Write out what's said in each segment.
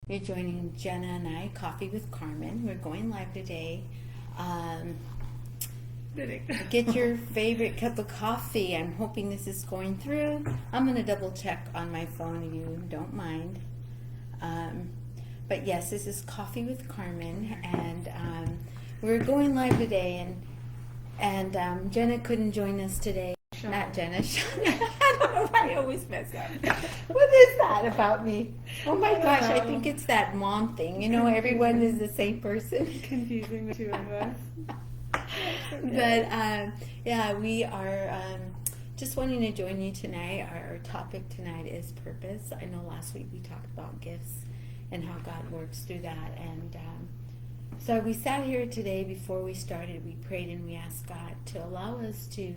You're joining Jenna and I, Coffee with Carmen. We're going live today. Get your favorite cup of coffee. I'm hoping this is going through. I'm going to double check on my phone if you don't mind. But yes, this is Coffee with Carmen, and we're going live today. And Jenna couldn't join us today. Sean. Not Jenna. I don't know why I always mess up. What is that about me? Oh my gosh, I think it's that mom thing. You know, everyone is the same person. Confusing the two of us. But yeah, we are just wanting to join you tonight. Our topic tonight is purpose. I know last week we talked about gifts and how God works through that. And so we sat here today before we started. We prayed and we asked God to allow us to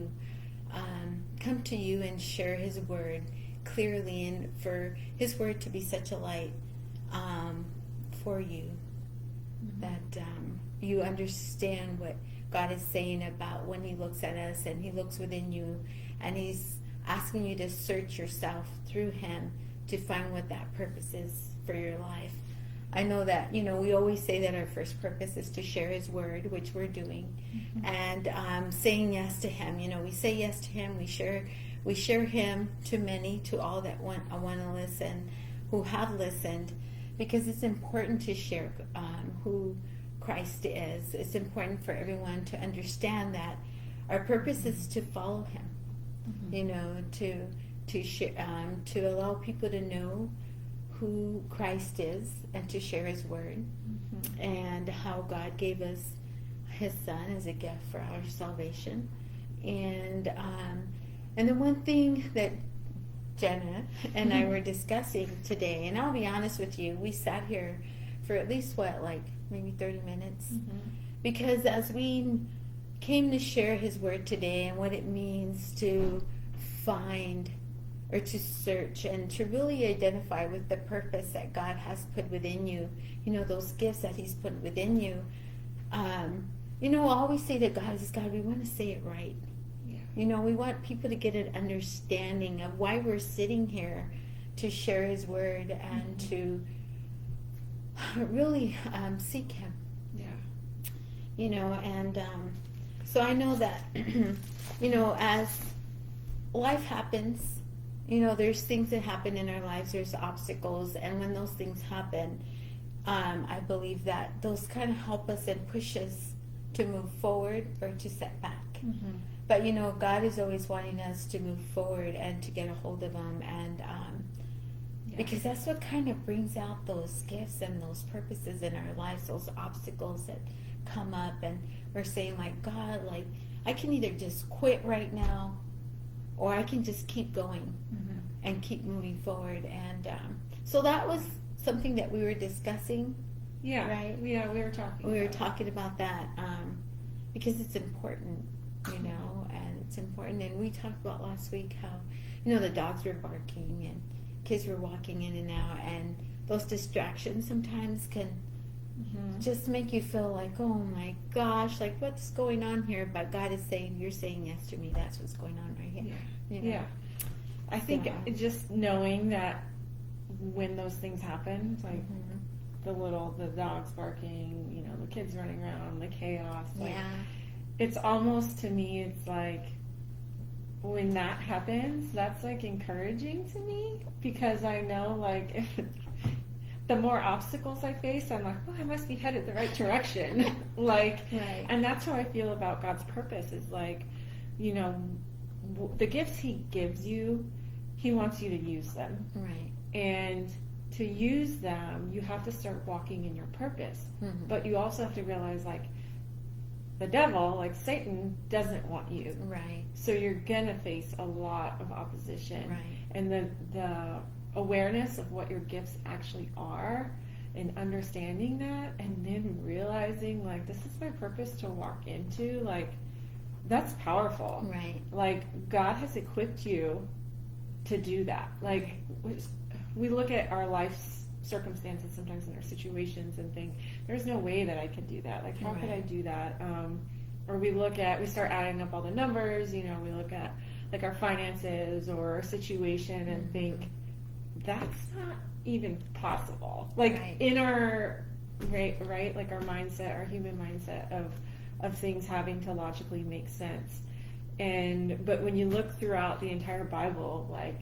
come to you and share His Word clearly, and for His Word to be such a light for you, that you understand what God is saying about when He looks at us and He looks within you, and He's asking you to search yourself through Him to find what that purpose is for your life. I know that, you know, we always say that our first purpose is to share His Word, which we're doing, and saying yes to Him. You know, we say yes to Him, we share Him to many, to all that want to listen, who have listened, because it's important to share who Christ is. It's important for everyone to understand that our purpose is to follow Him. You know, to allow people to know who Christ is and to share His Word, and how God gave us His Son as a gift for our salvation. And the one thing that Jenna and I were discussing today, and I'll be honest with you, we sat here for at least maybe 30 minutes, because as we came to share His Word today and what it means to find or to search and to really identify with the purpose that God has put within you, you know, those gifts that He's put within you. You know, I always say to God, we want to say it right. Yeah. You know, we want people to get an understanding of why we're sitting here to share His Word and to really seek Him. Yeah. You know, and so I know that, you know, as life happens, you know, there's things that happen in our lives, there's obstacles, and when those things happen, I believe that those kind of help us and push us to move forward or to set back. But, you know, God is always wanting us to move forward and to get a hold of Him, and because that's what kind of brings out those gifts and those purposes in our lives, those obstacles that come up, and we're saying, like, God, like, I can either just quit right now, or I can just keep going and keep moving forward. And so that was something that we were discussing. Yeah. Right? Yeah, we were talking. We were talking about that because it's important, you know, and it's important. And we talked about last week how, you know, the dogs were barking and kids were walking in and out, and those distractions sometimes can just make you feel like, oh my gosh, like, what's going on here? But God is saying, you're saying yes to me. That's what's going on right here. Yeah. You know? Yeah. I think just knowing that when those things happen, like the dogs barking, you know, the kids running around, the chaos, like, it's almost, to me, it's like, when that happens, that's like encouraging to me, because I know, like, if the more obstacles I face, I'm like, oh, I must be headed the right direction. Like, right. And that's how I feel about God's purpose, is like, you know, the gifts He gives you, He wants you to use them. Right. And to use them, you have to start walking in your purpose. But you also have to realize, like, the devil, like Satan, doesn't want you. Right. So you're gonna face a lot of opposition. Right. And the awareness of what your gifts actually are, and understanding that, and then realizing, like, this is my purpose to walk into, like, that's powerful. Right. Like, God has equipped you to do that. Like, we look at our life's circumstances sometimes, in our situations, and think, there's no way that I could do that. Like, how could I do that? Or we start adding up all the numbers, you know, we look at, like, our finances or our situation and think, that's not even possible. Like Right. in our right, like our mindset, our human mindset of things having to logically make sense. But when you look throughout the entire Bible, like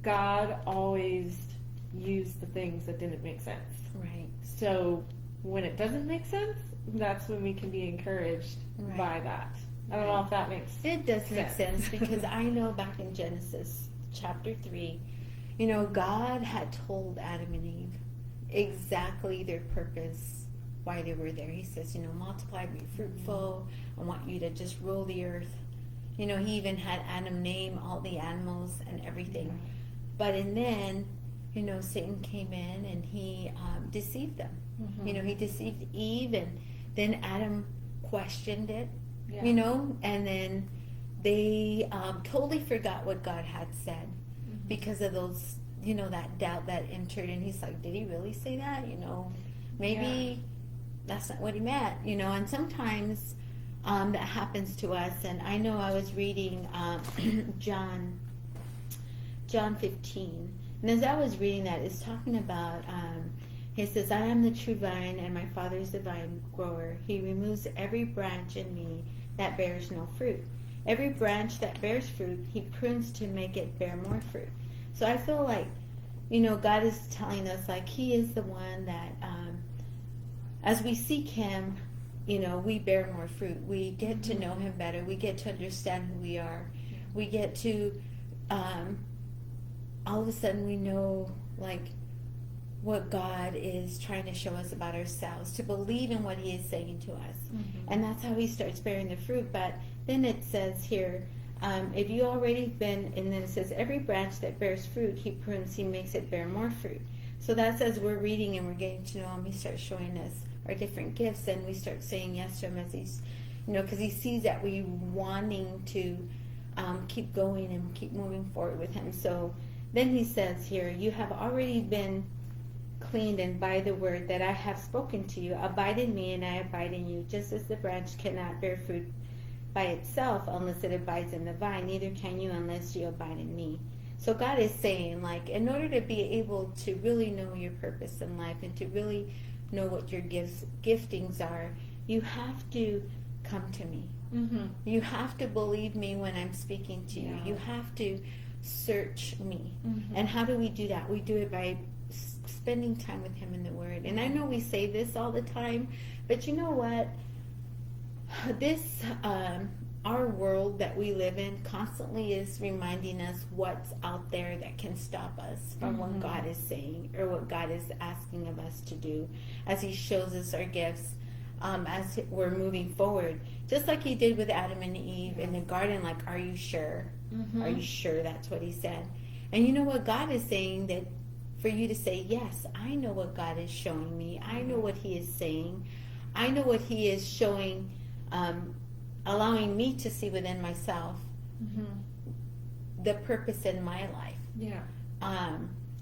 God always used the things that didn't make sense. Right. So when it doesn't make sense, that's when we can be encouraged by that. I don't know if that makes sense. It does make sense because I know back in Genesis chapter 3, God had told Adam and Eve exactly their purpose, why they were there. He says, multiply, be fruitful. I want you to just rule the earth. He even had Adam name all the animals and everything. Yeah. But then, Satan came in and he deceived them. He deceived Eve, and then Adam questioned it, and then they totally forgot what God had said because of those, that doubt that entered. And he's like, did he really say that? Maybe that's not what he meant, and sometimes that happens to us. And I know I was reading John 15, and as I was reading that, it's talking about he says, I am the true vine and my Father is the vine grower. He removes every branch in me that bears no fruit. Every branch that bears fruit, he prunes to make it bear more fruit. So I feel like, God is telling us, like, he is the one that, as we seek him, we bear more fruit. We get to know him better. We get to understand who we are. We get to, all of a sudden we know, like, what God is trying to show us about ourselves, to believe in what he is saying to us. And that's how he starts bearing the fruit. But then it says here, if you already been, and then it says, every branch that bears fruit, he prunes, he makes it bear more fruit. So that's as we're reading and we're getting to know him, he starts showing us our different gifts, and we start saying yes to him as he's, because he sees that we wanting to keep going and keep moving forward with him. So then he says here, you have already been cleaned and by the word that I have spoken to you. Abide in me and I abide in you. Just as the branch cannot bear fruit by itself unless it abides in the vine, neither can you unless you abide in me. So God is saying, like, in order to be able to really know your purpose in life and to really know what your giftings are, you have to come to me. You have to believe me when I'm speaking to you. You have to search me. And how do we do that? We do it by spending time with him in the word. And I know we say this all the time, but you know what? This our world that we live in constantly is reminding us what's out there that can stop us from what God is saying or what God is asking of us to do, as he shows us our gifts as we're moving forward, just like he did with Adam and Eve in the garden. Like, are you sure? Are you sure? That's what he said. And you know what God is saying, that for you to say, yes, I know what God is showing me. I know what he is saying. I know what he is showing, allowing me to see within myself the purpose in my life.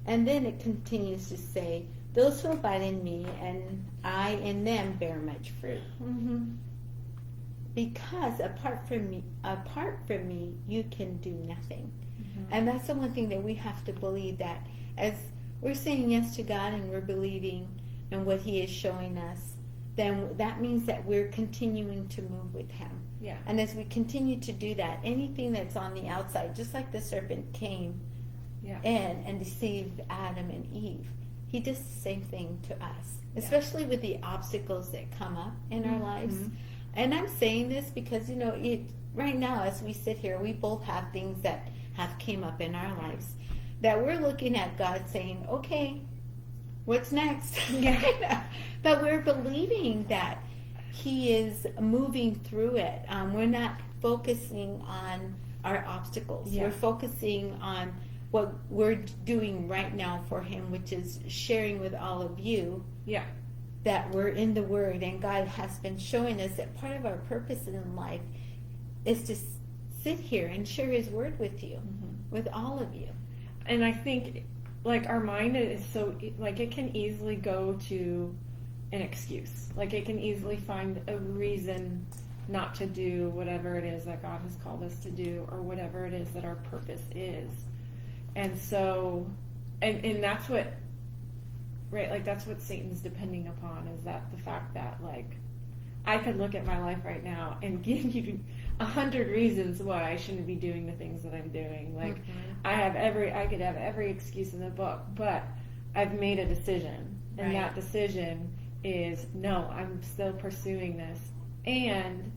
And then it continues to say, those who abide in me and I in them bear much fruit. Because apart from me, you can do nothing. And that's the one thing that we have to believe, that as we're saying yes to God and we're believing in what he is showing us, then that means that we're continuing to move with him. And as we continue to do that, anything that's on the outside, just like the serpent came in and deceived Adam and Eve, he does the same thing to us, especially with the obstacles that come up in our lives. And I'm saying this because, right now as we sit here, we both have things that have came up in our lives that we're looking at God saying, okay, what's next? But we're believing that he is moving through it. We're not focusing on our obstacles. We're focusing on what we're doing right now for him, which is sharing with all of you that we're in the word, and God has been showing us that part of our purpose in life is to sit here and share his word with you, with all of you. And I think, like, our mind is so, like, it can easily go to an excuse. Like, it can easily find a reason not to do whatever it is that God has called us to do, or whatever it is that our purpose is. And so and that's what, right, like that's what Satan's depending upon, is that the fact that, like, I could look at my life right now and give you 100 reasons why I shouldn't be doing the things that I'm doing. Like, I could have every excuse in the book, but I've made a decision, and that decision is, no, I'm still pursuing this, and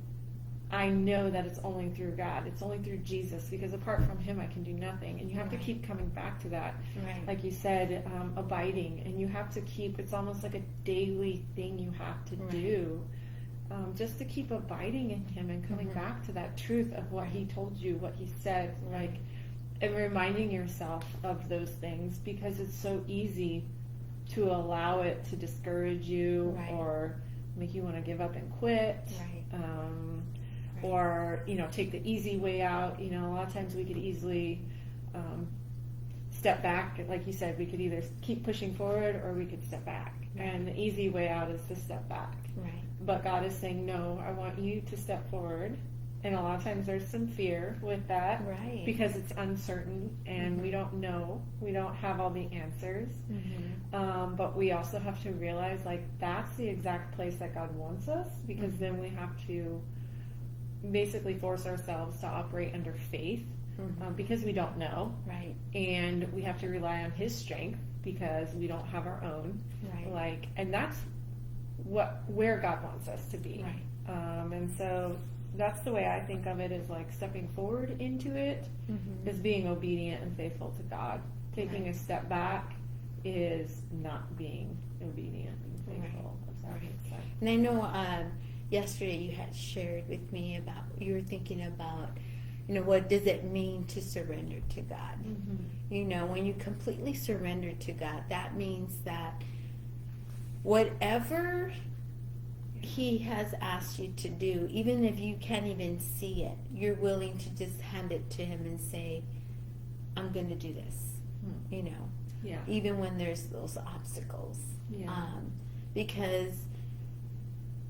I know that it's only through God. It's only through Jesus, because apart from Him, I can do nothing. And you have to keep coming back to that. Right. Like you said, abiding. And you have to keep, it's almost like a daily thing you have to do, just to keep abiding in Him and coming back to that truth of what He told you, what He said, like, and reminding yourself of those things, because it's so easy to allow it to discourage you or make you want to give up and quit. Or, you know, take the easy way out. You know, a lot of times we could easily step back. Like you said, we could either keep pushing forward or we could step back. And the easy way out is to step back. But God is saying, no, I want you to step forward. And a lot of times there's some fear with that, because it's uncertain and we don't know. We don't have all the answers. But we also have to realize, like, that's the exact place that God wants us, because then we have to basically force ourselves to operate under faith, because we don't know, and we have to rely on His strength, because we don't have our own, like, and that's where God wants us to be, and so that's the way I think of it, is like stepping forward into it is being obedient and faithful to God. Taking a step back is not being obedient and faithful. And I know yesterday you had shared with me about, you were thinking about, you know, what does it mean to surrender to God? You know, when you completely surrender to God, that means that whatever He has asked you to do, even if you can't even see it, you're willing to just hand it to Him and say, I'm going to do this, you know, even when there's those obstacles. Because,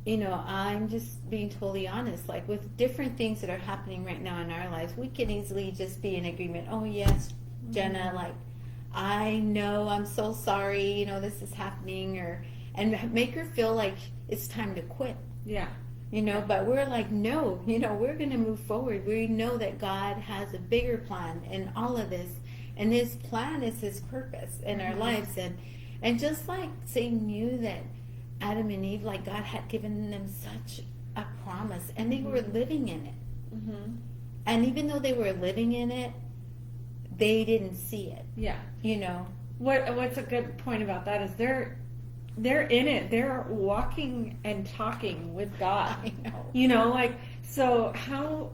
you know, I'm just being totally honest, like with different things that are happening right now in our lives, we can easily just be in agreement. Oh yes, Jenna, like, I know, I'm so sorry, you know, this is happening, and make her feel like it's time to quit. You know, but we're like, no, you know, we're going to move forward. We know that God has a bigger plan in all of this, and His plan is His purpose in our lives. And just like Satan knew that Adam and Eve, like, God had given them such a promise, and they were living in it. And even though they were living in it, they didn't see it. You know, what's a good point about that is they're in it. They're walking and talking with God. I know. You know, like, so how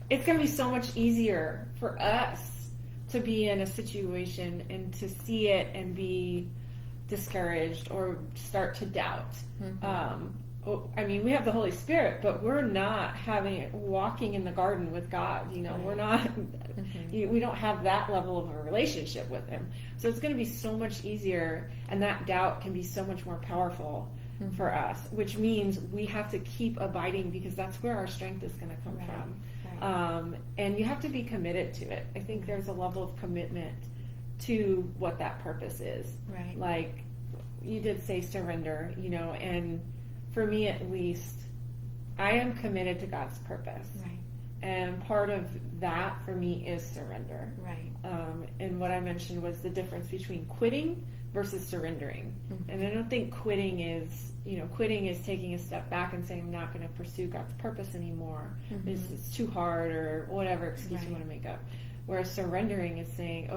it's going to be so much easier for us to be in a situation and to see it and be discouraged or start to doubt. I mean, we have the Holy Spirit, but we're not walking in the garden with God. You know, we're not. We don't have that level of a relationship with Him. So it's going to be so much easier, and that doubt can be so much more powerful for us. Which means we have to keep abiding, because that's where our strength is going to come from. And you have to be committed to it. I think there's a level of commitment to what that purpose is. Like you did say, surrender. You know, and for me at least, I am committed to God's purpose. And part of that for me is surrender. And what I mentioned was the difference between quitting versus surrendering. And I don't think quitting is, you know, quitting is taking a step back and saying, I'm not going to pursue God's purpose anymore. It's too hard, or whatever excuse you want to make up. Whereas surrendering is saying,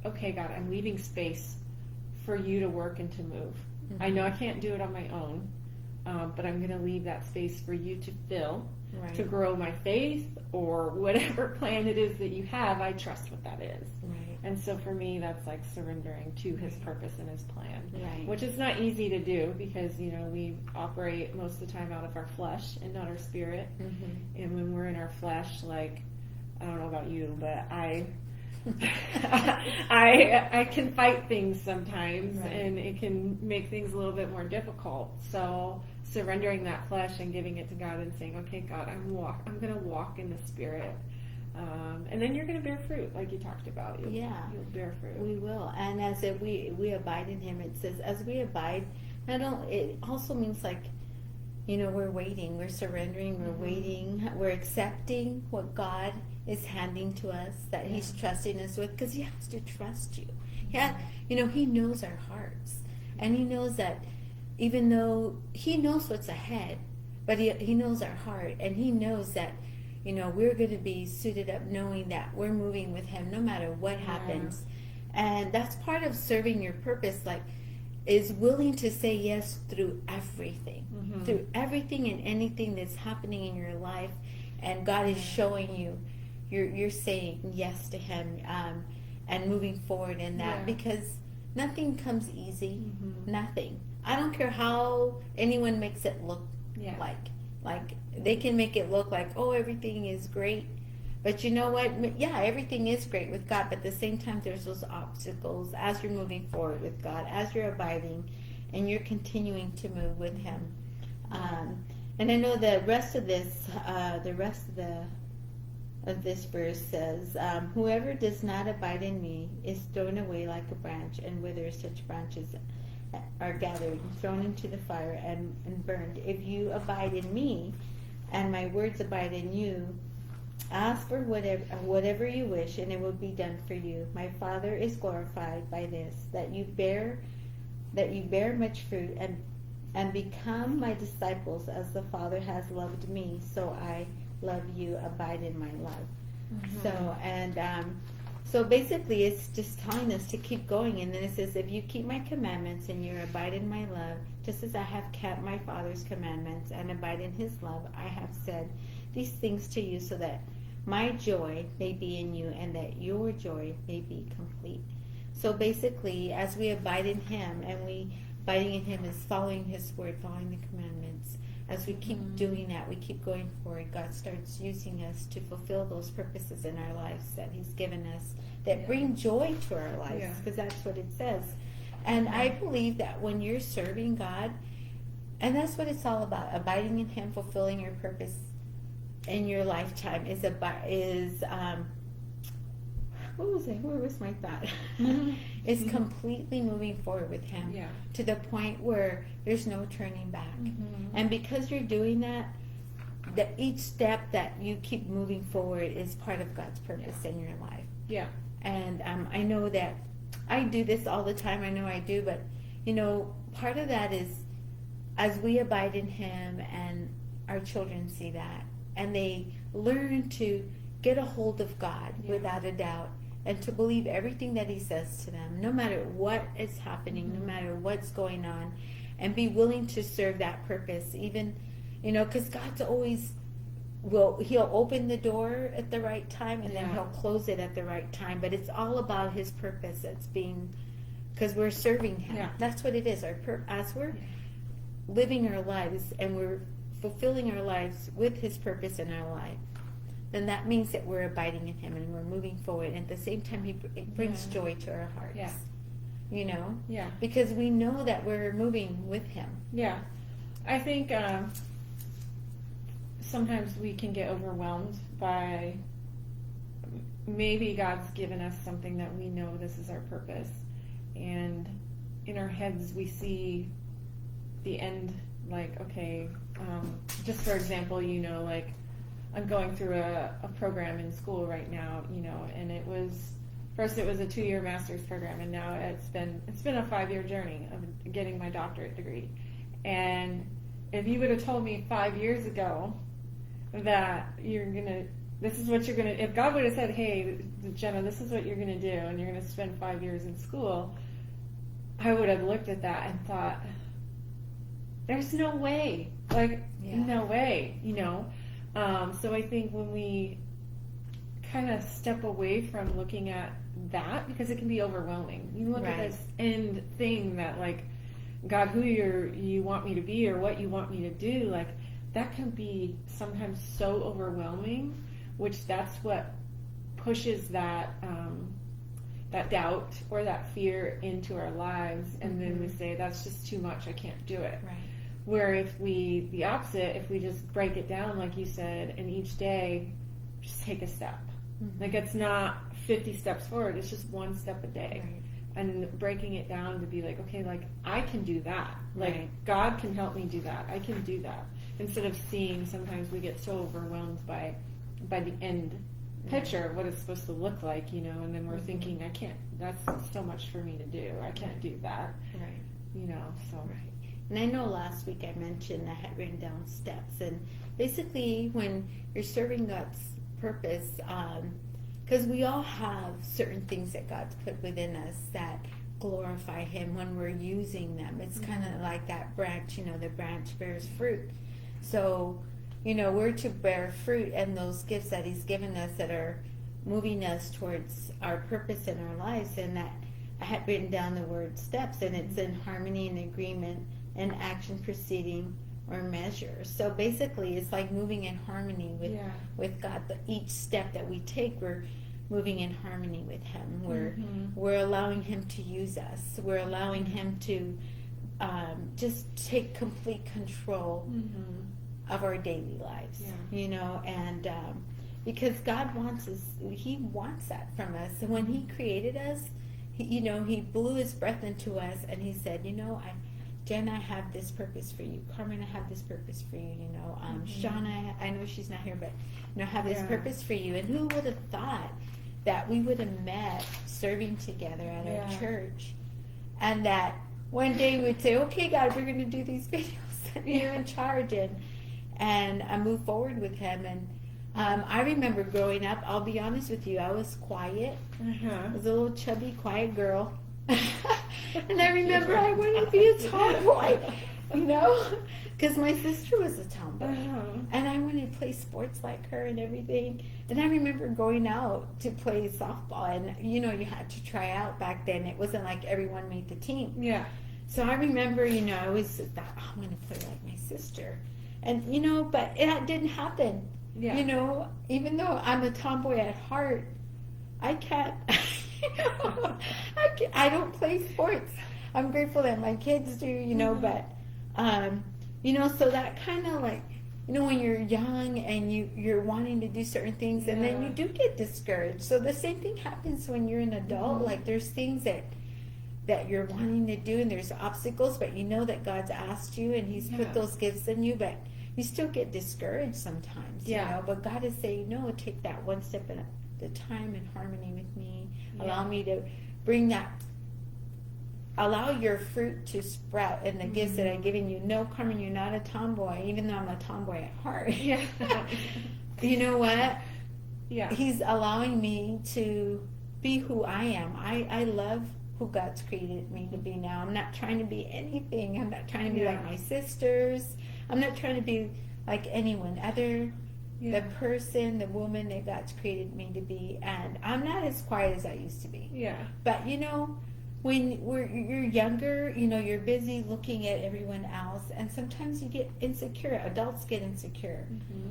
okay, God, I'm leaving space for you to work and to move. I know I can't do it on my own, but I'm going to leave that space for you to fill, to grow my faith, or whatever plan it is that you have. I trust what that is. And so for me, that's like surrendering to His purpose and His plan, which is not easy to do, because, you know, we operate most of the time out of our flesh and not our spirit. And when we're in our flesh, like, I don't know about you, but I can fight things sometimes, and it can make things a little bit more difficult. So surrendering that flesh and giving it to God and saying, okay, God, I'm going to walk in the Spirit. And then you're going to bear fruit, like you talked about. You'll bear fruit. We will. And as if we abide in him, it says, as we abide, it also means like, we're waiting, we're surrendering, we're waiting, we're accepting what God is handing to us, that he's trusting us with, because he has to trust you. He knows our hearts. And he knows that even though he knows what's ahead, but he knows our heart, and he knows that we're going to be suited up knowing that we're moving with him no matter what happens. And that's part of serving your purpose, like, is willing to say yes through everything, through everything and anything that's happening in your life. And God is showing you, you're saying yes to him, and moving forward in that, because nothing comes easy. Nothing. I don't care how anyone makes it look like they can make it look like, oh, everything is great. But you know what? Yeah, everything is great with God, but at the same time, there's those obstacles as you're moving forward with God, as you're abiding, and you're continuing to move with him. And I know the rest of this, of this verse says, whoever does not abide in me is thrown away like a branch, and withers. Such branches are gathered, thrown into the fire, and burned. If you abide in me, and my words abide in you, ask for whatever you wish, and it will be done for you. My Father is glorified by this, that you bear much fruit, and become my disciples, as the Father has loved me, so I love you. Abide in my love. So basically it's just telling us to keep going. And then it says, if you keep my commandments and you abide in my love, just as I have kept my Father's commandments and abide in his love, I have said these things to you, so that my joy may be in you, and that your joy may be complete. So basically, as we abide in him, and abiding in him is following his word, following the commandments. As we keep doing that, we keep going forward, God starts using us to fulfill those purposes in our lives that he's given us, that bring joy to our lives, because that's what it says. And I believe that when you're serving God, and that's what it's all about, abiding in him, fulfilling your purpose in your lifetime, where was my thought? Is completely moving forward with him to the point where there's no turning back. And because you're doing that, each step that you keep moving forward is part of God's purpose in your life. And I know that I do this all the time. I know I do, but part of that is as we abide in him, and our children see that, and they learn to get a hold of God without a doubt, and to believe everything that he says to them, no matter what is happening, no matter what's going on, and be willing to serve that purpose, even, because God's always, he'll open the door at the right time, and then he'll close it at the right time, but it's all about his purpose that's being, because we're serving him. That's what it is. As we're living our lives, and we're fulfilling our lives with his purpose in our life, then that means that we're abiding in him, and we're moving forward. And at the same time, it brings joy to our hearts. Because we know that we're moving with him. I think sometimes we can get overwhelmed by, maybe God's given us something that we know this is our purpose, and in our heads we see the end, like, okay, just for example, like, I'm going through a program in school right now, and it was a 2-year master's program, and now it's been a 5-year journey of getting my doctorate degree. And if you would have told me 5 years ago that this is what you're gonna, if God would have said, hey, Jenna, this is what you're gonna do, and you're gonna spend 5 years in school, I would have looked at that and thought, there's no way, no way, So I think when we kind of step away from looking at that, because it can be overwhelming. You look at this end thing that, like, God, who you want me to be, or what you want me to do, like, that can be sometimes so overwhelming, which that's what pushes that doubt or that fear into our lives, and then we say, that's just too much, I can't do it. Where if we just break it down, like you said, and each day just take a step. Like, it's not 50 steps forward, it's just one step a day. Right. And breaking it down to be like, okay, like, I can do that. Like, Right. God can help me do that. I can do that. Instead of seeing, sometimes we get so overwhelmed by the end picture of what it's supposed to look like, you know, and then we're thinking, I can't, that's so much for me to do. I can't do that. Right. You know, so. Right. And I know last week I mentioned I had written down steps, and basically when you're serving God's purpose, because we all have certain things that God's put within us that glorify Him when we're using them. It's kind of like that branch, you know, the branch bears fruit. So, you know, we're to bear fruit, and those gifts that He's given us that are moving us towards our purpose in our lives. And that I had written down the word steps, and it's in harmony and agreement and action proceeding or measure. So basically it's like moving in harmony with God. Each step that we take, we're moving in harmony with Him. We're allowing Him to use us. We're allowing Him to just take complete control of our daily lives, you know, and because God wants us, He wants that from us. And when He created us, you know, He blew His breath into us, and He said, you know, Jen, I have this purpose for you. Carmen, I have this purpose for you. You know, Shauna, I know she's not here, but you know, I have this purpose for you. And who would have thought that we would have met serving together at our church, and that one day we'd say, okay, God, we're going to do these videos, and you're in charge, and I move forward with Him. And I remember growing up, I'll be honest with you, I was quiet. I was a little chubby, quiet girl. And I remember I wanted to be a tomboy, you know, because my sister was a tomboy. And I wanted to play sports like her and everything. And I remember going out to play softball, and, you know, you had to try out back then. It wasn't like everyone made the team. Yeah. So I remember, you know, I always thought, oh, I'm going to play like my sister. And, you know, but it didn't happen. Yeah. You know, even though I'm a tomboy at heart, I can't, you know, I don't play sports. I'm grateful that my kids do, you know, but, you know, so that kind of like, you know, when you're young and you're wanting to do certain things, and then you do get discouraged. So the same thing happens when you're an adult. Like, there's things that you're wanting to do, and there's obstacles, but you know that God's asked you, and He's put those gifts in you, but you still get discouraged sometimes, you know, but God is saying, no, take that one step at a time in harmony with me. Allow me to bring that, allow your fruit to sprout in the gifts that I've given you. No, Carmen, you're not a tomboy, even though I'm a tomboy at heart. You know what? He's allowing me to be who I am. I love who God's created me to be now. I'm not trying to be anything. I'm not trying to be like my sisters. I'm not trying to be like anyone other. The person, the woman that God's created me to be. And I'm not as quiet as I used to be. But, you know, when you're younger, you know, you're busy looking at everyone else, and sometimes you get insecure. Adults get insecure,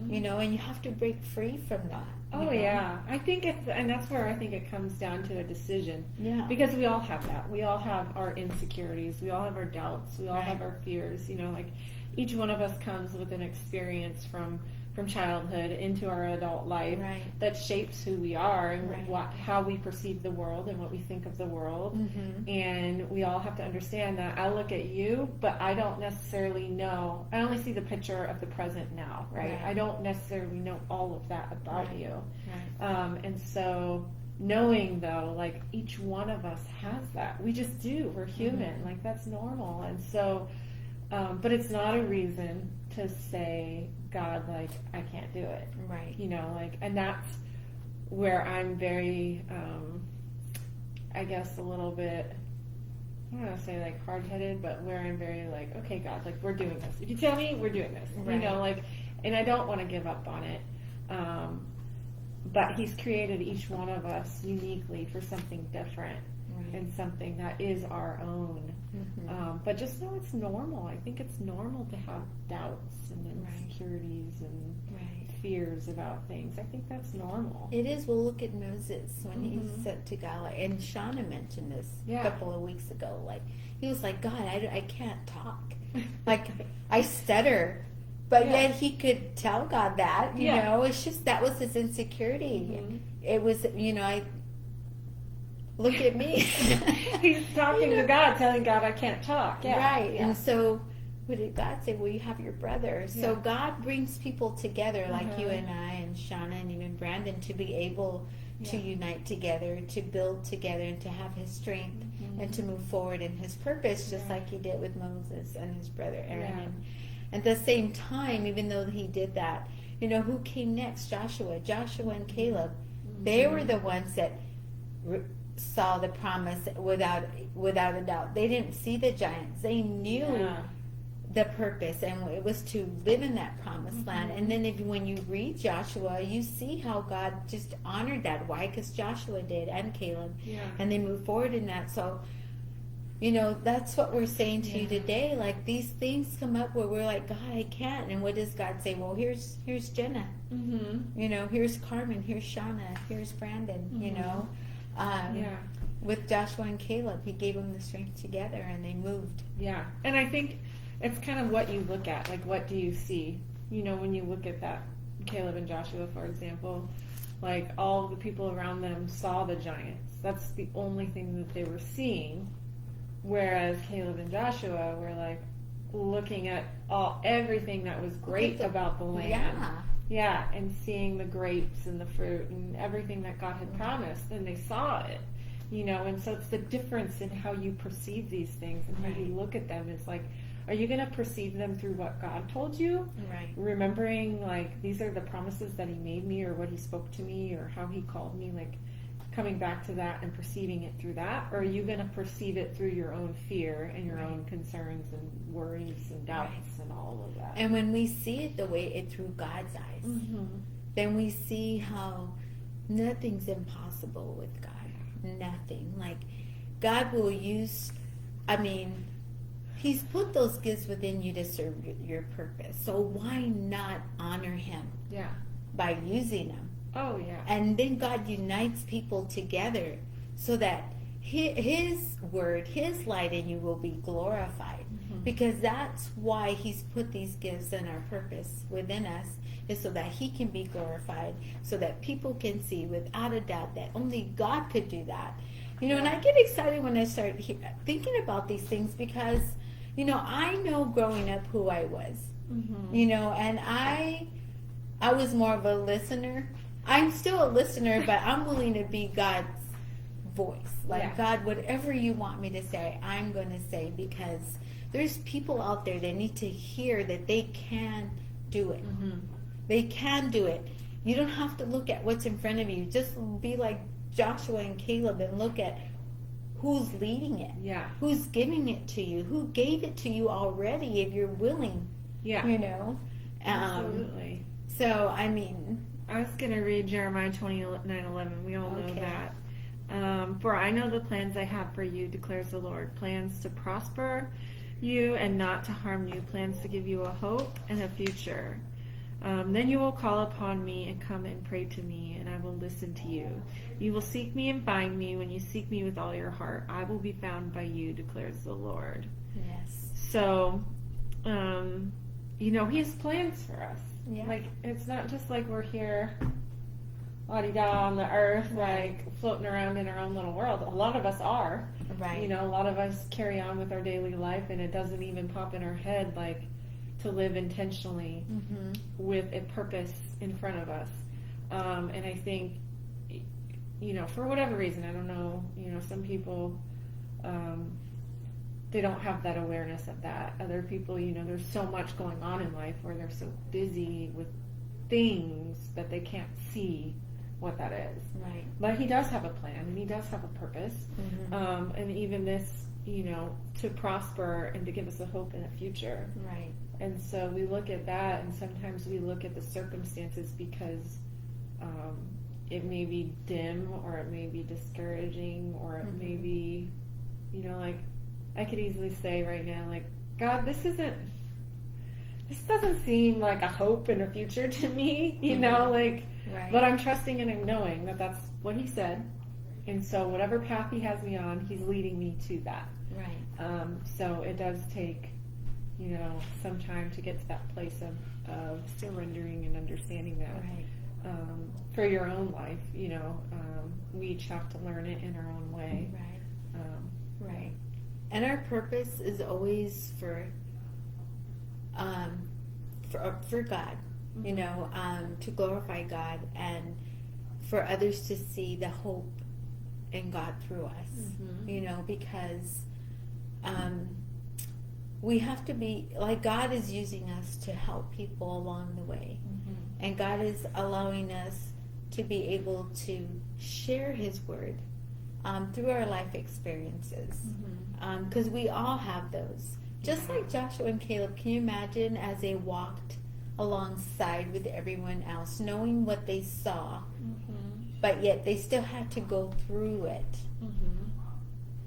you know, and you have to break free from that. I think and that's where I think it comes down to a decision. Because we all have that. We all have our insecurities. We all have our doubts. We all have our fears. You know, like, each one of us comes with an experience from childhood into our adult life that shapes who we are and how we perceive the world and what we think of the world. And we all have to understand that I look at you, but I don't necessarily know. I only see the picture of the present now, right? I don't necessarily know all of that about you. And so knowing, though, like, each one of us has that. We just do. We're human. Like, that's normal. And so, but it's not a reason to say, God, like, I can't do it. You know, like, and that's where I'm very, I guess a little bit, I don't want to say like hard-headed, but where I'm very like, okay, God, like, we're doing this. If you tell me, we're doing this. You know, like, and I don't want to give up on it. But He's created each one of us uniquely for something different. And something that is our own. But just know it's normal. I think it's normal to have doubts and insecurities and fears about things. I think that's normal. It is. We'll look at Moses when he's sent to Gala. And Shauna mentioned this a couple of weeks ago. Like, he was like, God, I can't talk. Like, I stutter. But yet he could tell God that, you Yeah. know, it's just, that was his insecurity. Mm-hmm. It was, you know, look at me. He's talking to God, telling God, I can't talk. Yeah. Right. Yeah. And so what did God say? Well, you have your brother. So God brings people together like you and I and Shauna and even Brandon to be able to unite together, to build together, and to have his strength and to move forward in his purpose, just like he did with Moses and his brother Aaron. And at the same time, even though he did that, you know, who came next? Joshua and Caleb. They were the ones that saw the promise without a doubt. They didn't see the giants. They knew the purpose, and it was to live in that promised land. And then when you read Joshua, you see how God just honored that. Why? Because Joshua did, and Caleb, and they moved forward in that. So, you know, that's what we're saying to you today. Like, these things come up where we're like, God, I can't. And what does God say? Well, here's Jenna. You know, here's Carmen. Here's Shauna. Here's Brandon. You know, with Joshua and Caleb, he gave them the strength together, and they moved. Yeah, and I think it's kind of what you look at. Like, what do you see? You know, when you look at that, Caleb and Joshua, for example, like, all the people around them saw the giants. That's the only thing that they were seeing. Whereas Caleb and Joshua were like looking at everything that was great about the land. Yeah, and seeing the grapes and the fruit and everything that God had promised, and they saw it. You know, and so it's the difference in how you perceive these things and how you look at them. It's like, are you going to perceive them through what God told you? Right. Remembering, like, these are the promises that he made me, or what he spoke to me, or how he called me, like, coming back to that and perceiving it through that? Or are you going to perceive it through your own fear and your own concerns and worries and doubts and all of that? And when we see it through God's eyes, then we see how nothing's impossible with God. Nothing. Like, God will use, I mean, he's put those gifts within you to serve your purpose. So why not honor him by using them? Oh, yeah. And then God unites people together so that his word, his light in you will be glorified. Because that's why he's put these gifts and our purpose within us, is so that he can be glorified, so that people can see without a doubt that only God could do that. You know, and I get excited when I start thinking about these things, because, you know, I know growing up who I was, you know, and I was more of a listener. I'm still a listener, but I'm willing to be God's voice. Like, God, whatever you want me to say, I'm going to say, because there's people out there that need to hear that they can do it. They can do it. You don't have to look at what's in front of you. Just be like Joshua and Caleb and look at who's leading it. Who's giving it to you. Who gave it to you already, if you're willing. You know? Absolutely. So, I mean, I was going to read Jeremiah 29:11. We all know that. For I know the plans I have for you, declares the Lord. Plans to prosper you and not to harm you. Plans to give you a hope and a future. Then you will call upon me and come and pray to me, and I will listen to you. You will seek me and find me when you seek me with all your heart. I will be found by you, declares the Lord. Yes. So, you know, he has plans for us. Like, it's not just like we're here, la-di-da, on the earth, like, floating around in our own little world. A lot of us are. You know, a lot of us carry on with our daily life, and it doesn't even pop in our head, like, to live intentionally with a purpose in front of us. And I think, you know, for whatever reason, I don't know, you know, some people, they don't have that awareness of that. Other people, you know, there's so much going on in life where they're so busy with things that they can't see what that is. But he does have a plan, and he does have a purpose. And even this, you know, to prosper and to give us a hope and a future. And so we look at that, and sometimes we look at the circumstances because it may be dim, or it may be discouraging, or it may be, you know, like, I could easily say right now, like, God, this doesn't seem like a hope and a future to me, you know, like, but I'm trusting and I'm knowing that that's what he said. And so whatever path he has me on, he's leading me to that. So it does take, some time to get to that place of surrendering and understanding that. Right. For your own life, we each have to learn it in our own way. Right. Right. And our purpose is always for God, to glorify God and for others to see the hope in God through us, because we have to be, like, God is using us to help people along the way. And God is allowing us to be able to share His Word through our life experiences. Because we all have those. Just like Joshua and Caleb, can you imagine as they walked alongside with everyone else, knowing what they saw, but yet they still had to go through it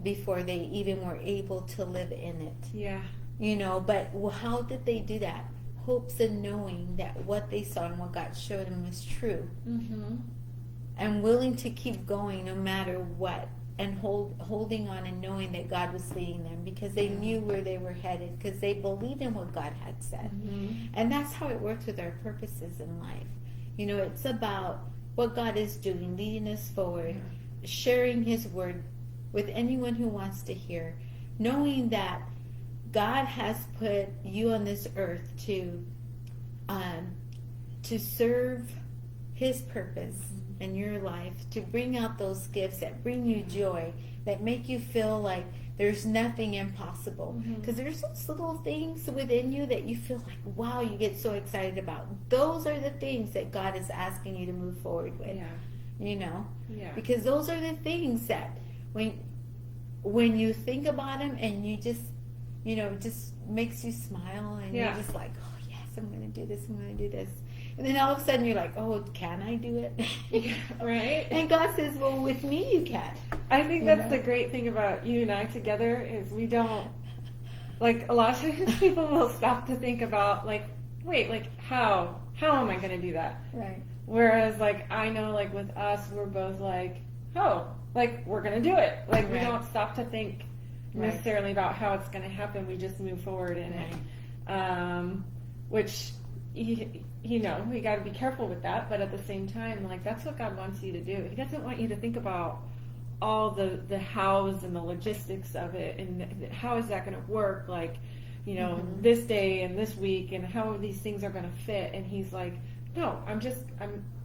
before they even were able to live in it. Yeah. But how did they do that? Hopes and knowing that what they saw and what God showed them was true. And willing to keep going no matter what. And holding on and knowing that God was leading them because they knew where they were headed, because they believed in what God had said. And that's how it works with our purposes in life. It's about what God is doing, leading us forward, sharing His Word with anyone who wants to hear, knowing that God has put you on this earth to serve His purpose in your life, to bring out those gifts that bring you joy, that make you feel like there's nothing impossible. Because there's those little things within you that you feel like, wow, you get so excited about. Those are the things that God is asking you to move forward with. Because those are the things that when you think about them and you just, just makes you smile and you're just like, oh yes, I'm going to do this, I'm going to do this. And then all of a sudden you're like, oh, can I do it? Right. And God says, well, with me you can. I think that's the great thing about you and I together is we don't, like, a lot of times people will stop to think about, like, wait, like, how am I going to do that? Right. Whereas, like, I know, like, with us, we're both like, oh, like, we're going to do it. Like, we don't stop to think necessarily about how it's going to happen. We just move forward in it. Which, we got to be careful with that. But at the same time, like, that's what God wants you to do. He doesn't want you to think about all the hows and the logistics of it and how is that going to work, like, this day and this week and how these things are going to fit. And He's like, no, I'm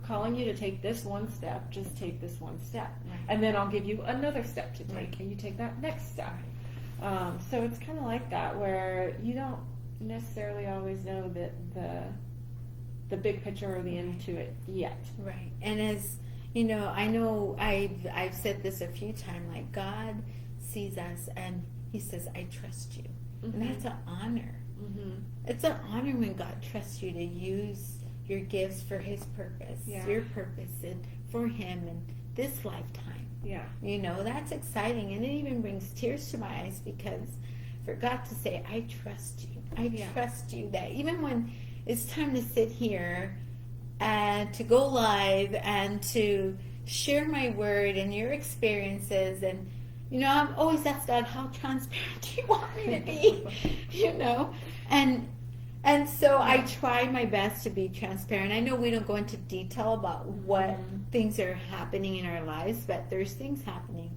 calling you to take this one step. Just take this one step. And then I'll give you another step to take, and you take that next step. So it's kind of like that, where you don't necessarily always know that the big picture or the end to it yet. Right. And as I know I've said this a few times, like, God sees us and He says, I trust you. And that's an honor. It's an honor when God trusts you to use your gifts for His purpose, your purpose, and for Him in this lifetime. That's exciting, and it even brings tears to my eyes, because for God to say, I trust you. I trust you, that even when it's time to sit here and to go live and to share my word and your experiences, and I'm always asked God, how transparent do you want me to be? And so I try my best to be transparent. I know we don't go into detail about what things are happening in our lives, but there's things happening.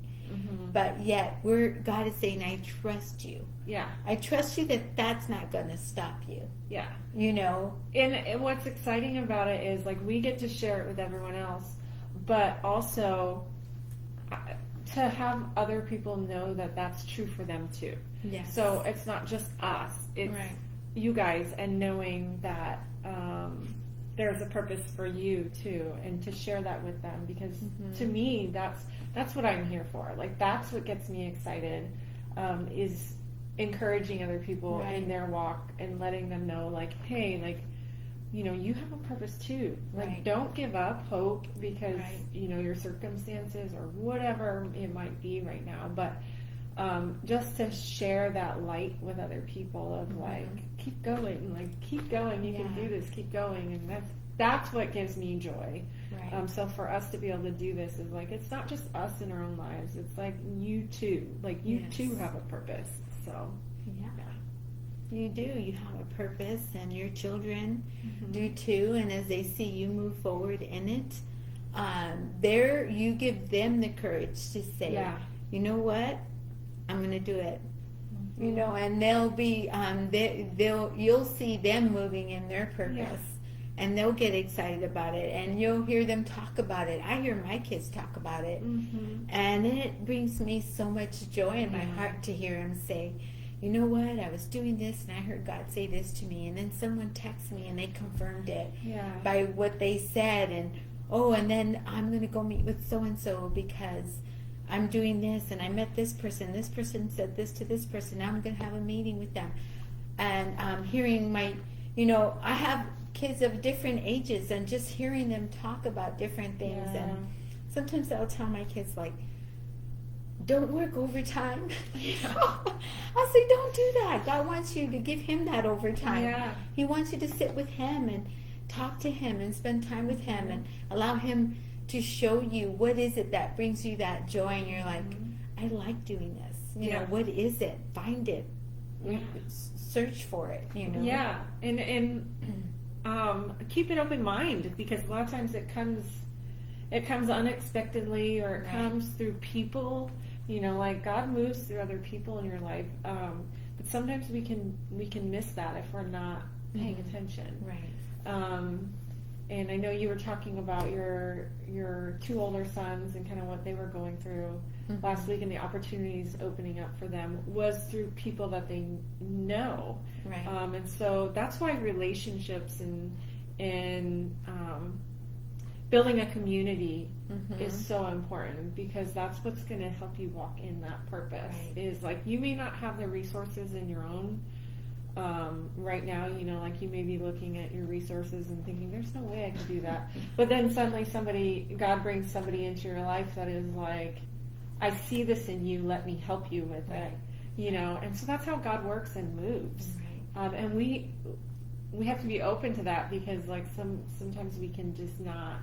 But yet, God is saying, I trust you. I trust you that that's not going to stop you. And what's exciting about it is, like, we get to share it with everyone else, but also to have other people know that that's true for them too. So it's not just us. It's you guys, and knowing that there's a purpose for you too, and to share that with them, because to me that's what I'm here for. Like, that's what gets me excited, is encouraging other people in their walk and letting them know, like, hey, like, you have a purpose too. Like, don't give up hope because your circumstances or whatever it might be right now, but just to share that light with other people of like, keep going, you can do this, keep going. And that's what gives me joy. So for us to be able to do this is like, it's not just us in our own lives, it's like you too, like you too have a purpose. So You do. You have a purpose, and your children do too. And as they see you move forward in it, there you give them the courage to say, you know what, I'm going to do it. You know, and they'll be, you'll see them moving in their purpose, and they'll get excited about it, and you'll hear them talk about it. I hear my kids talk about it, and it brings me so much joy in my heart to hear them say, you know what, I was doing this and I heard God say this to me, and then someone texted me and they confirmed it by what they said, and then I'm going to go meet with so-and-so because I'm doing this, and I met this person said this to this person, now I'm going to have a meeting with them. And hearing I have kids of different ages, and just hearing them talk about different things, and sometimes I'll tell my kids, like, don't work overtime. I'll say, don't do that. God wants you to give him that overtime. He wants you to sit with him and talk to him and spend time with him and allow him to show you what is it that brings you that joy, and you're like, I like doing this. You know, what is it? Find it. Search for it, you know. Yeah, and keep an open mind, because a lot of times it comes unexpectedly, or it comes through people. You know, like God moves through other people in your life, but sometimes we can miss that if we're not paying attention. And I know you were talking about your two older sons and kind of what they were going through last week, and the opportunities opening up for them was through people that they know. And so that's why relationships and building a community is so important, because that's what's going to help you walk in that purpose. Is like, you may not have the resources in your own right now, you know, like you may be looking at your resources and thinking, there's no way I can do that. But then suddenly God brings somebody into your life that is like, I see this in you, let me help you with it, you know. And so that's how God works and moves. And we have to be open to that, because like sometimes we can just not,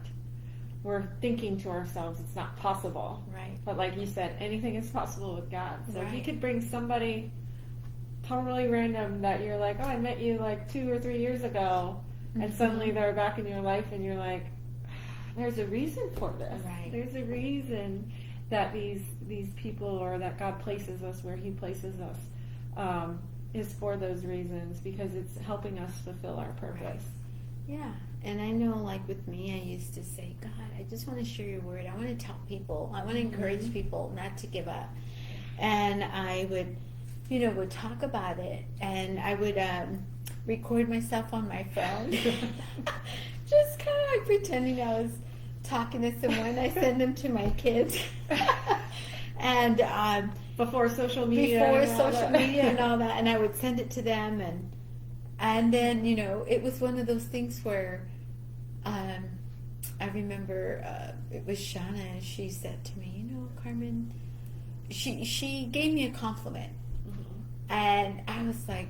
we're thinking to ourselves, it's not possible. But like you said, anything is possible with God. So if you could bring somebody totally random that you're like, oh, I met you like 2 or 3 years ago, and suddenly they're back in your life, and you're like, there's a reason for this. There's a reason that these people, or that God places us where he places us, is for those reasons, because it's helping us fulfill our purpose. And I know, like with me, I used to say, God, I just want to share your word. I want to tell people. I want to encourage people not to give up. And I would talk about it, and I would record myself on my phone, just kind of like pretending I was talking to someone. I send them to my kids, and before social media and all that, and I would send it to them, and then it was one of those things where I remember it was Shauna, and she said to me, Carmen, she gave me a compliment. And I was like,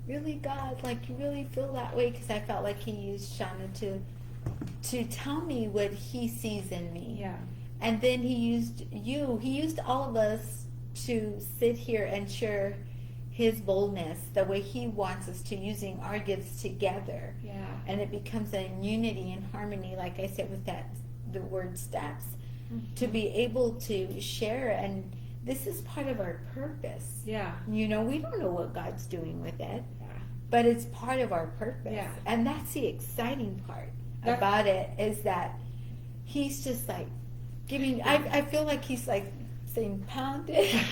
really, God? Like, you really feel that way? Because I felt like he used Shauna to tell me what he sees in me. And then he used you. He used all of us to sit here and share his boldness the way he wants us to, using our gifts together. And it becomes a unity and harmony, like I said, with the word steps, to be able to share. And this is part of our purpose. We don't know what God's doing with it, but it's part of our purpose. And that's the exciting part about it, is that he's just like giving, I feel like he's like saying, pound it.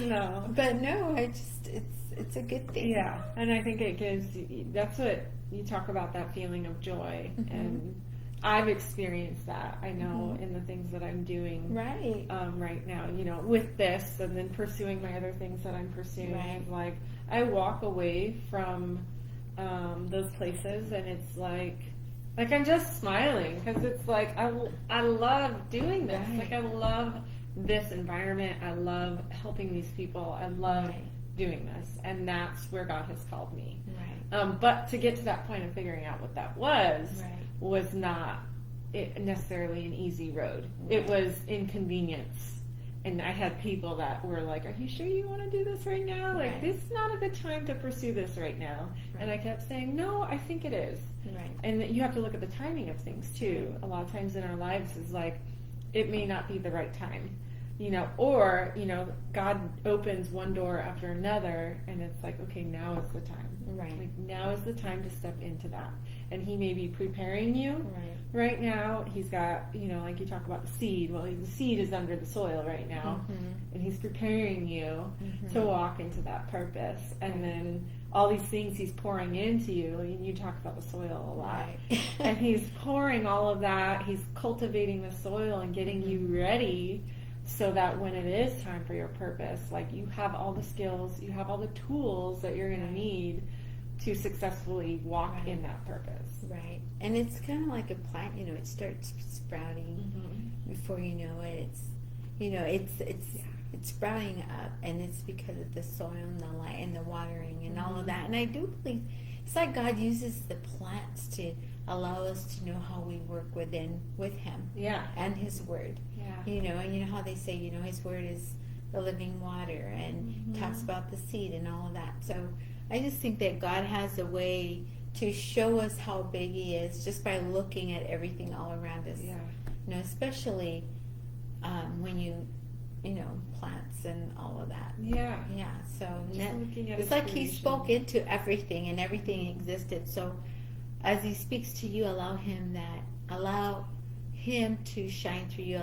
No. But no, it's a good thing. And I think it gives, that's what you talk about, that feeling of joy. And I've experienced that, I know, in the things that I'm doing right now, with this, and then pursuing my other things that I'm pursuing. Like, I walk away from those places, and it's like I'm just smiling, because it's like I love doing this. Like, I love this environment. I love helping these people. I love doing this, and that's where God has called me. But to get to that point of figuring out what that was not necessarily an easy road. It was inconvenience, And I had people that were like, are you sure you want to do this right now? Like, Right. this is not a good time to pursue this right now. Right. And I kept saying, no, I think it is. Right. And you have to look at the timing of things too. A lot of times in our lives is like, it may not be the right time, or, God opens one door after another and it's like, okay, now is the time. Right. Like, now is the time to step into that. And he may be preparing you right now. He's got, like you talk about the seed. Well, the seed is under the soil right now. And he's preparing you to walk into that purpose. And then all these things he's pouring into you. And you talk about the soil a lot. Right. And he's pouring all of that. He's cultivating the soil and getting you ready so that when it is time for your purpose, like, you have all the skills, you have all the tools that you're going to need to successfुली walk in that purpose. Right. And it's kind of like a plant, it starts sprouting before you know it. It's sprouting up, and it's because of the soil and the light and the watering and all of that. And I do believe it's like God uses the plants to allow us to know how we work with Him and His Word. And you know how they say, His Word is the living water, and talks about the seed and all of that. So I just think that God has a way to show us how big He is just by looking at everything all around us. Especially when you plants and all of that. So it's like He spoke into everything, and everything existed. So as He speaks to you, allow Him to shine through you.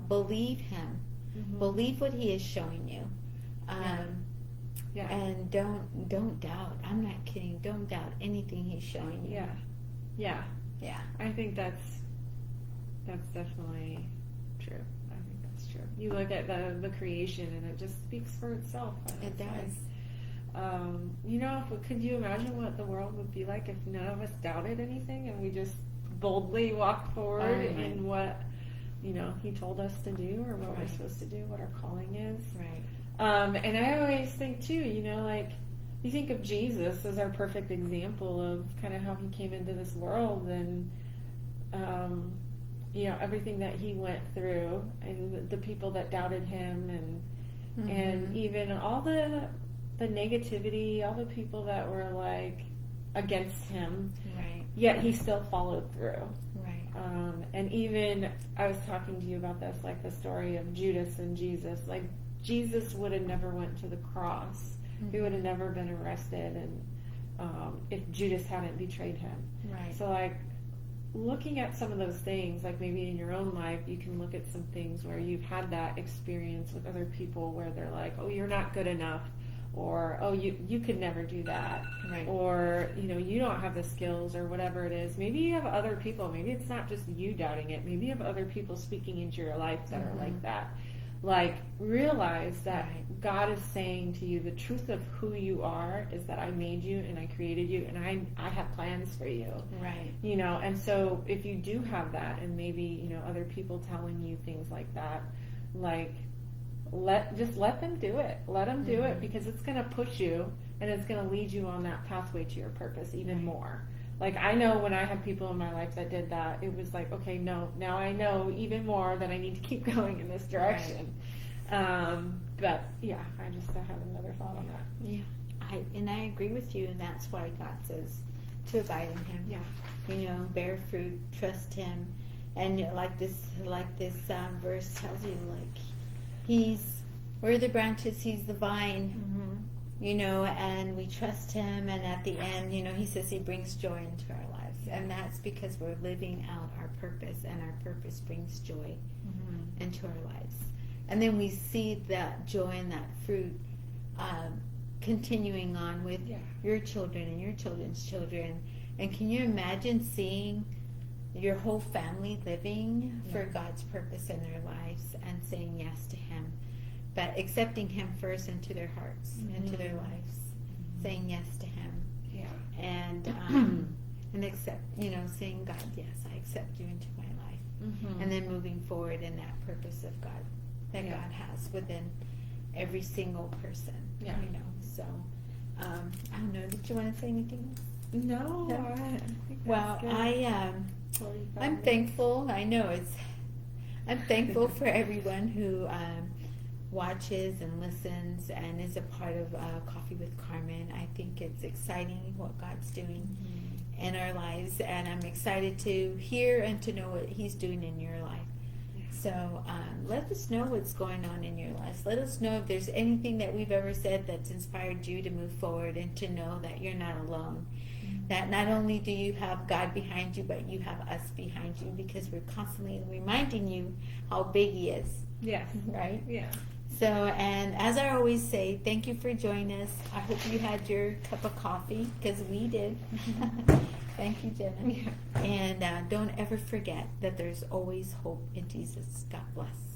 Believe Him. Believe what He is showing you. And don't doubt. I'm not kidding. Don't doubt anything He's showing you. Yeah. I think that's definitely true. I think that's true. You look at the creation and it just speaks for itself. It does. Could you imagine what the world would be like if none of us doubted anything and we just boldly walked forward in what He told us to do, or what we're supposed to do, what our calling is? Right. And I always think too, you think of Jesus as our perfect example of kind of how He came into this world, and everything that He went through, and the people that doubted Him, and even all the negativity, all the people that were like against Him. Yet He still followed through. And even I was talking to you about this, like the story of Judas and Jesus. Like, Jesus would have never went to the cross. He would have never been arrested, and if Judas hadn't betrayed Him. So, like, looking at some of those things, like maybe in your own life, you can look at some things where you've had that experience with other people where they're like, oh, you're not good enough, or oh, you could never do that, or you don't have the skills, or whatever it is. Maybe you have other people, maybe it's not just you doubting it, maybe you have other people speaking into your life that are like that. Like, realize that God is saying to you, the truth of who you are is that I made you and I created you, and I have plans for you. And so if you do have that, and maybe other people telling you things like that, like, let them do it. Let them do it, because it's going to push you, and it's going to lead you on that pathway to your purpose even more. Like, I know when I had people in my life that did that, it was like, okay, no, now I know even more that I need to keep going in this direction. But yeah, I have another thought on that. Yeah, I agree with you, and that's why God says to abide in Him. Bear fruit, trust Him, and like this verse tells you, like, we're the branches, He's the vine. And we trust Him, and at the end, He says He brings joy into our lives, and that's because we're living out our purpose, and our purpose brings joy into our lives. And then we see that joy and that fruit continuing on with your children and your children's children. And can you imagine seeing your whole family living for God's purpose in their lives and saying yes to Him, but accepting Him first into their hearts, into their lives, saying yes to Him, and accept, saying, God, yes, I accept you into my life, and then moving forward in that purpose of God that God has within every single person. So I don't know. Did you want to say anything else? No. I think well, good. I'm thankful. I know I'm thankful for everyone watches and listens and is a part of Coffee with Carmen. I think it's exciting what God's doing in our lives, and I'm excited to hear and to know what He's doing in your life. So let us know what's going on in your lives. Let us know if there's anything that we've ever said that's inspired you to move forward and to know that you're not alone. That not only do you have God behind you, but you have us behind you, because we're constantly reminding you how big He is. Yes. Right? Yeah. So, and as I always say, thank you for joining us. I hope you had your cup of coffee, because we did. Thank you, Jenna. Yeah. And don't ever forget that there's always hope in Jesus. God bless.